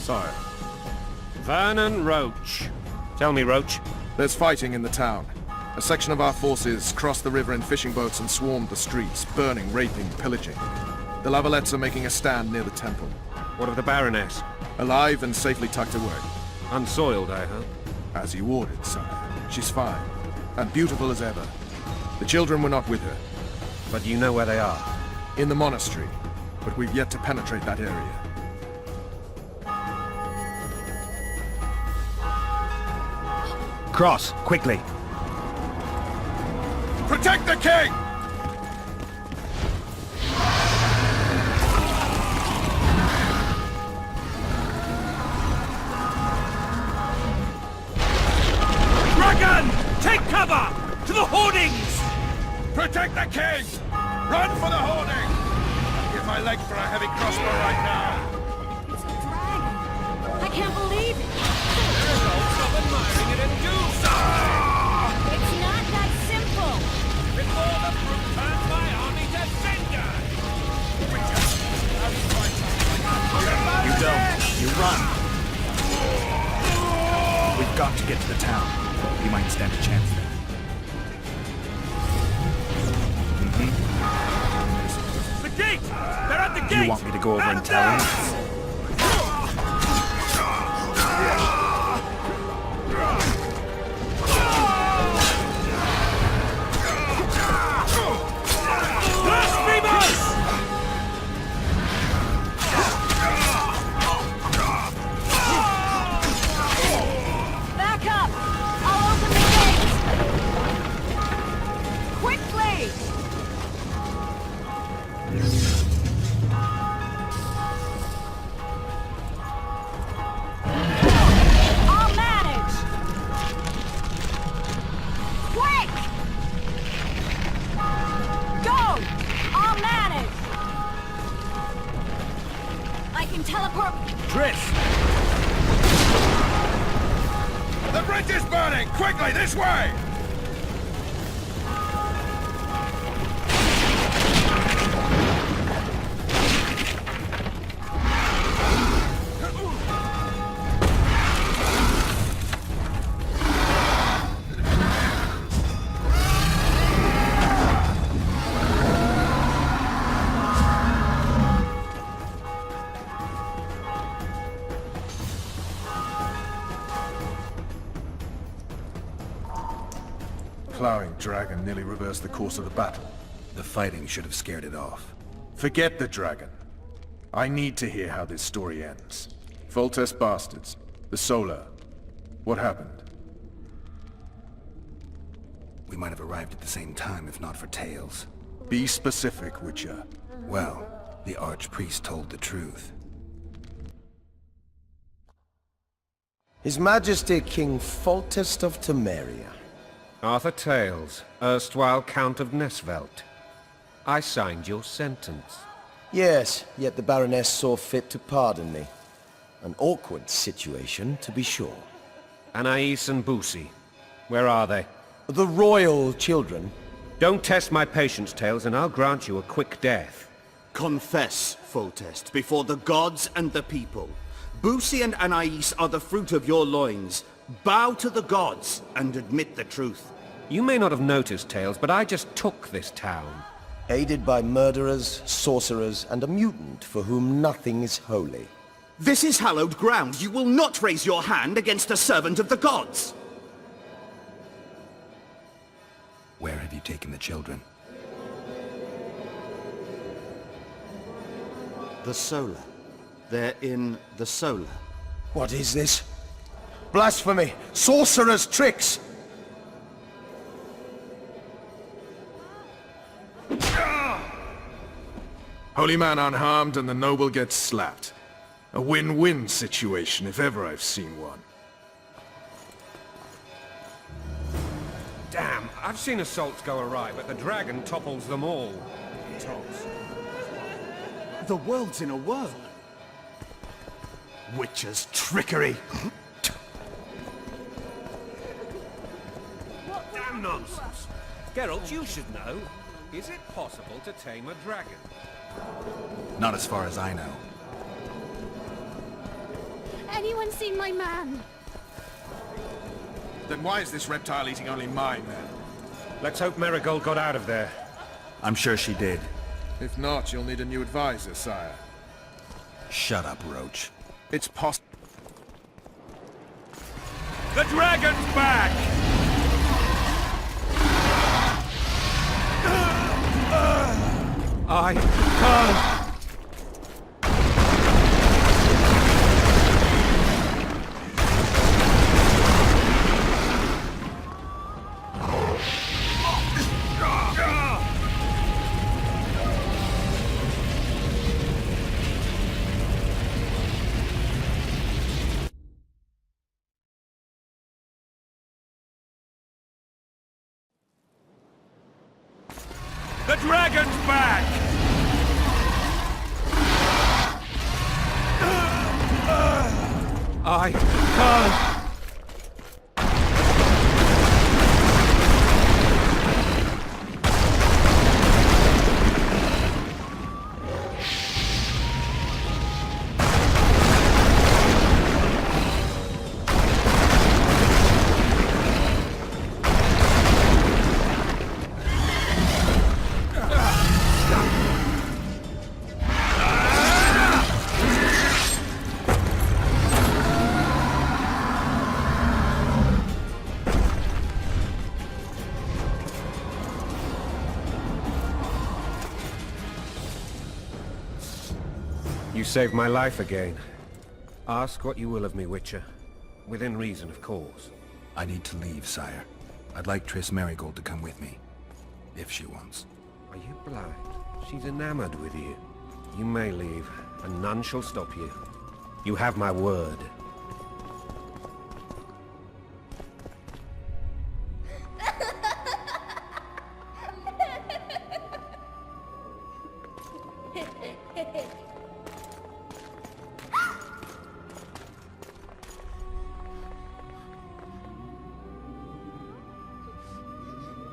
Sire. Vernon Roach. Tell me, Roach. There's fighting in the town. A section of our forces crossed the river in fishing boats and swarmed the streets, burning, raping, pillaging. The Lavalettes are making a stand near the temple. What of the Baroness? Alive and safely tucked away. Unsoiled, I hope. As you ordered, sire. She's fine. And beautiful as ever. The children were not with her. But you know where they are? In the monastery. But we've yet to penetrate that area. Cross, quickly. Protect the king! Dragon! Take cover! To the hoardings! Protect the king! Run for the hoarding! I'll give my leg for a heavy crossbow right now. It's a dragon. I can't believe it. Stop admiring it and do It's not that simple. Before the fruit turns my army to cinder! You don't. You run. We've got to get to the town. We might stand a chance there. The gate! They're at the gate! You want me to go over and tell him? Back up. I'll open the gate. Quickly. I'll manage. Quick. Go. I'll manage. I can teleport. Tris! The bridge is burning! Quickly, this way! Plowing dragon nearly reversed the course of the battle. The fighting should have scared it off. Forget the dragon. I need to hear how this story ends. Foltest bastards. The Solar. What happened? We might have arrived at the same time if not for Tails. Be specific, Witcher. Well, the Archpriest told the truth. His Majesty King Foltest of Temeria. Arthur Tails, erstwhile Count of Nesvelt. I signed your sentence. Yes, yet the Baroness saw fit to pardon me. An awkward situation, to be sure. Anais and Boosie. Where are they? The royal children. Don't test my patience, Tails, and I'll grant you a quick death. Confess, Foltest, before the gods and the people. Boosie and Anais are the fruit of your loins. Bow to the gods and admit the truth. You may not have noticed, Tails, but I just took this town. Aided by murderers, sorcerers, and a mutant for whom nothing is holy. This is hallowed ground. You will not raise your hand against a servant of the gods. Where have you taken the children? The Solar. They're in the Solar. What is this? Blasphemy! Sorcerer's tricks! Holy man unharmed and the noble gets slapped. A win-win situation, if ever I've seen one. Damn, I've seen assaults go awry, but the dragon topples them all. Tops. The world's in a whirl. Witcher's trickery. Damn nonsense. Geralt, you should know. Is it possible to tame a dragon? Not as far as I know. anyone seen my man? Then why is this reptile eating only my men? Let's hope Marigold got out of there. I'm sure she did. If not, you'll need a new advisor, sire. Shut up, Roach. It's possible. The dragon's back! I can't! The dragon's back! I can't! You saved my life again. Ask what you will of me, Witcher. Within reason, of course. I need to leave, sire. I'd like Triss Marigold to come with me. If she wants. Are you blind? She's enamored with you. You may leave, and none shall stop you. You have my word.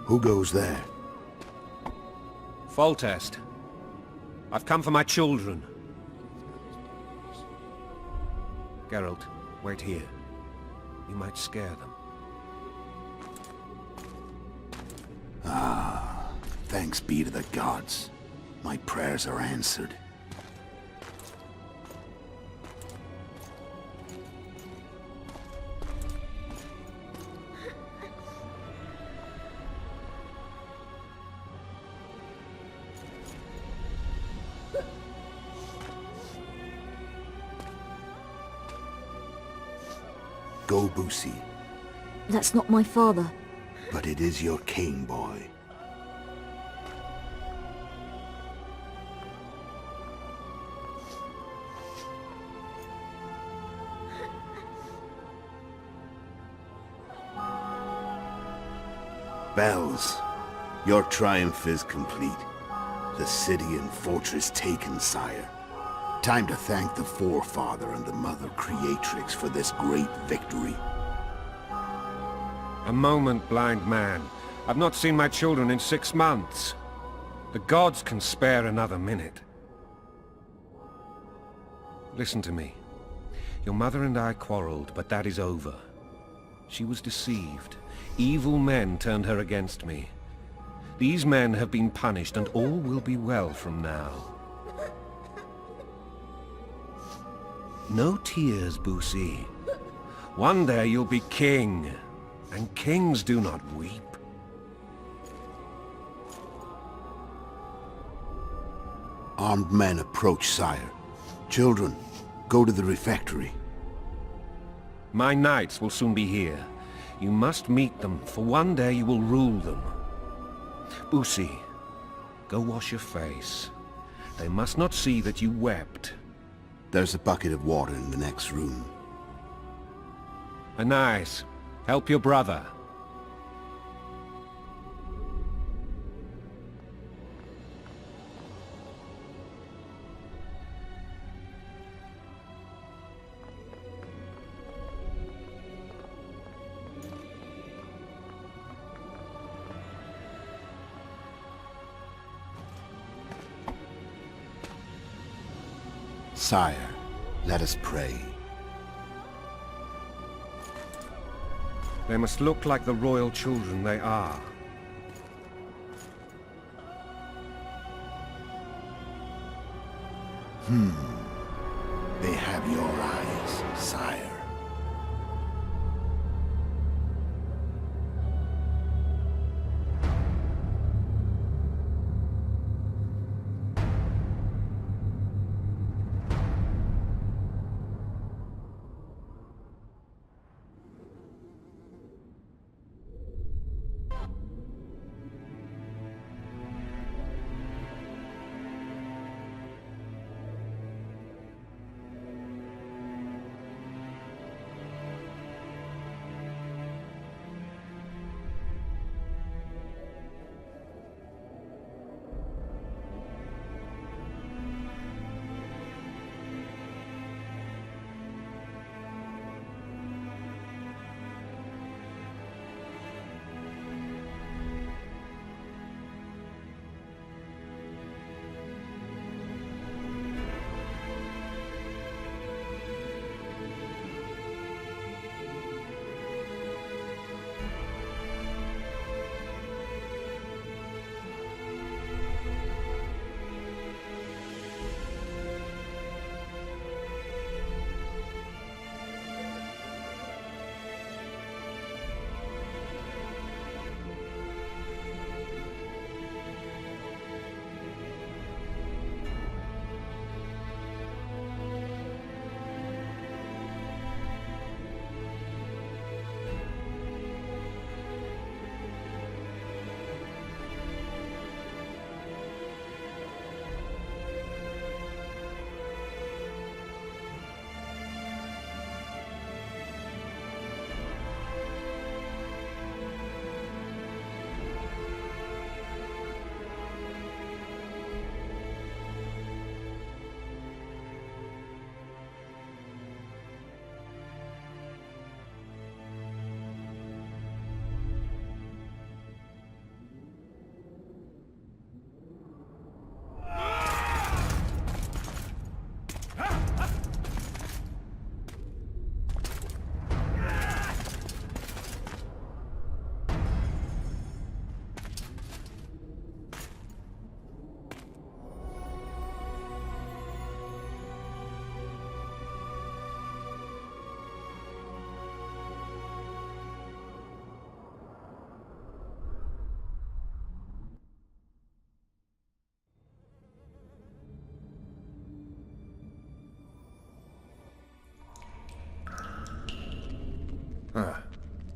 Who goes there? Foltest. I've come for my children. Geralt, wait here. You might scare them. Thanks be to the gods. My prayers are answered. Go, Boosie. That's not my father. But it is your king, boy. Bells, your triumph is complete. The city and fortress taken, sire. Time to thank the Forefather and the Mother Creatrix for this great victory. A moment, blind man. I've not seen my children in 6 months. The gods can spare another minute. Listen to me. Your mother and I quarreled, but that is over. She was deceived. Evil men turned her against me. These men have been punished, and all will be well from now. No tears, Boosie. One day you'll be king, and kings do not weep. Armed men approach, sire. Children, go to the refectory. My knights will soon be here. You must meet them, for one day you will rule them. Boosie, go wash your face. They must not see that you wept. There's a bucket of water in the next room. Anais, help your brother. Sire, let us pray. They must look like the royal children they are. They have your eyes, sire.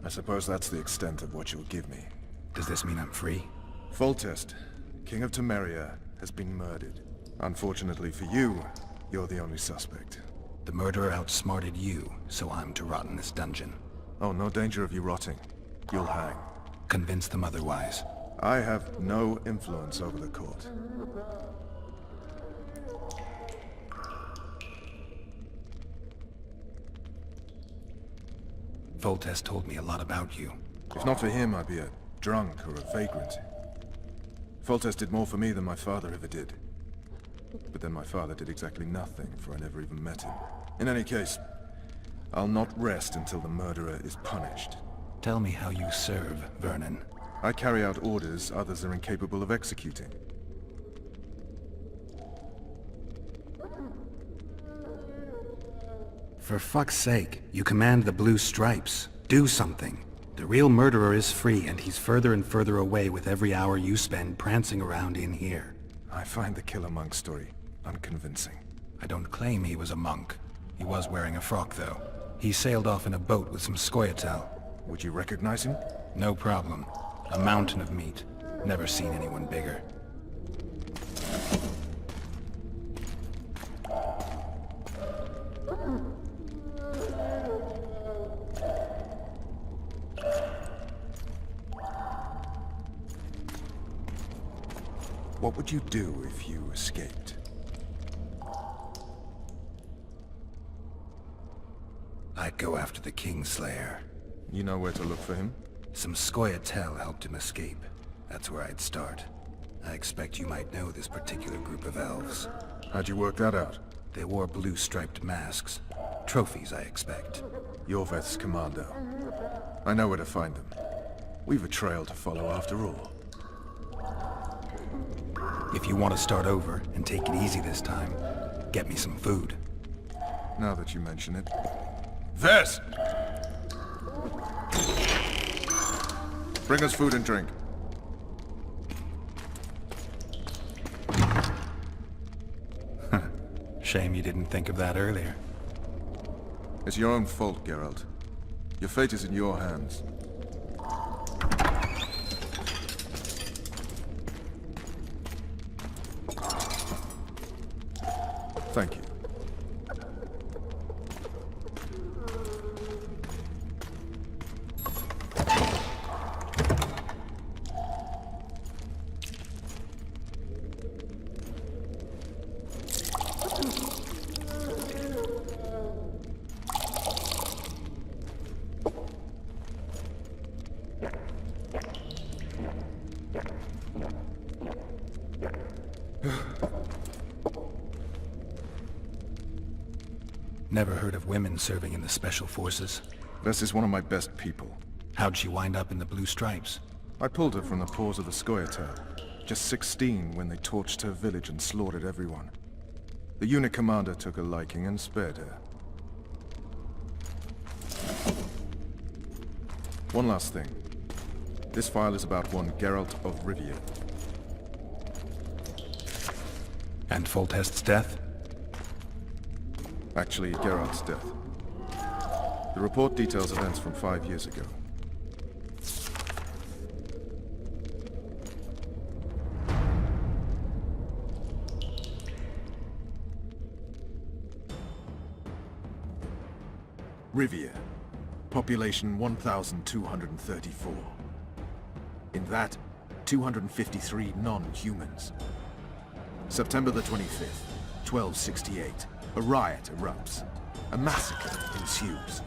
I suppose that's the extent of what you'll give me. Does this mean I'm free? Foltest, King of Temeria, has been murdered. Unfortunately for you, you're the only suspect. The murderer outsmarted you, so I'm to rot in this dungeon. Oh, no danger of you rotting. You'll hang. Convince them otherwise. I have no influence over the court. Foltest told me a lot about you. If not for him, I'd be a drunk or a vagrant. Foltest did more for me than my father ever did. But then my father did exactly nothing, for I never even met him. In any case, I'll not rest until the murderer is punished. Tell me how you serve, Vernon. I carry out orders others are incapable of executing. For fuck's sake, you command the Blue Stripes. Do something. The real murderer is free, and he's further and further away with every hour you spend prancing around in here. I find the Killer Monk story unconvincing. I don't claim he was a monk. He was wearing a frock, though. He sailed off in a boat with some Scoia'tael. Would you recognize him? No problem. A mountain of meat. Never seen anyone bigger. What would you do if you escaped? I'd go after the Kingslayer. You know where to look for him? Some Scoia'tael helped him escape. That's where I'd start. I expect you might know this particular group of elves. How'd you work that out? They wore blue-striped masks. Trophies, I expect. Yorveth's commando. I know where to find them. We've a trail to follow after all. If you want to start over and take it easy this time, get me some food. Now that you mention it. Ves! Bring us food and drink. Shame you didn't think of that earlier. It's your own fault, Geralt. Your fate is in your hands. Thank you. Never heard of women serving in the Special Forces. Ves is one of my best people. How'd she wind up in the Blue Stripes? I pulled her from the paws of the Scoia'tael. Just 16 when they torched her village and slaughtered everyone. The unit commander took a liking and spared her. One last thing. This file is about one Geralt of Rivia. And Foltest's death? Actually, Geralt's death. The report details events from 5 years ago. Rivia. Population 1,234. In that, 253 non-humans. September the 25th, 1268. A riot erupts. A massacre ensues.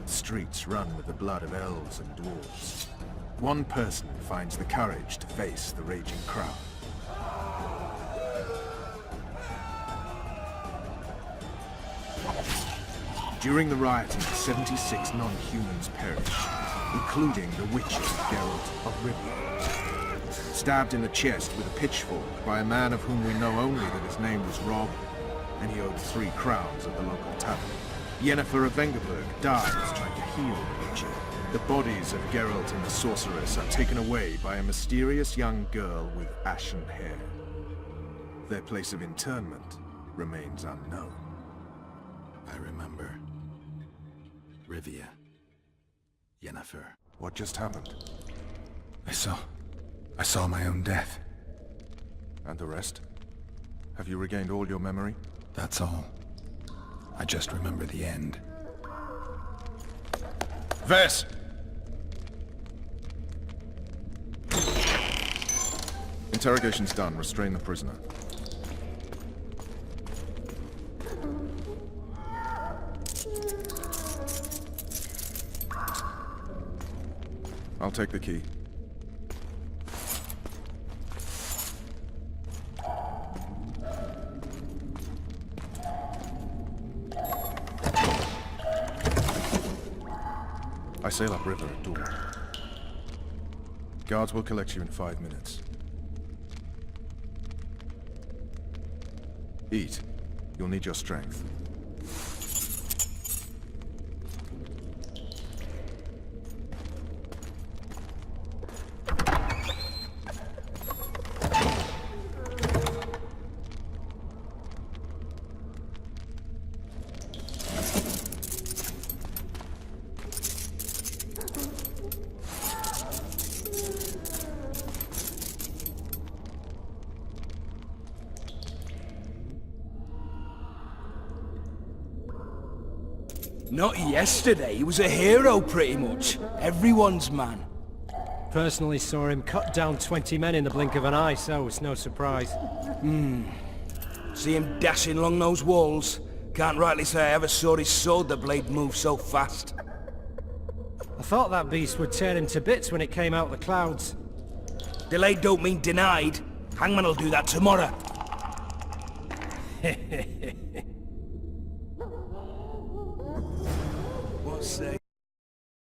The streets run with the blood of elves and dwarves. One person finds the courage to face the raging crowd. During the rioting, 76 non-humans perished, including the witches Geralt of Rivia. Stabbed in the chest with a pitchfork by a man of whom we know only that his name was Rob, and he owed 3 crowns at the local tavern. Yennefer of Vengerberg dies trying to heal the witcher. The bodies of Geralt and the sorceress are taken away by a mysterious young girl with ashen hair. Their place of internment remains unknown. I remember. Rivia. Yennefer. What just happened? I saw my own death. And the rest? Have you regained all your memory? That's all. I just remember the end. Ves! Interrogation's done. Restrain the prisoner. I'll take the key. I sail upriver at dawn. Guards will collect you in 5 minutes. Eat. You'll need your strength. Not yesterday, he was a hero pretty much. Everyone's man. Personally saw him cut down 20 men in the blink of an eye, so it's no surprise. See him dashing along those walls. Can't rightly say I ever saw his sword the blade move so fast. I thought that beast would tear him to bits when it came out of the clouds. Delayed don't mean denied. Hangman'll do that tomorrow.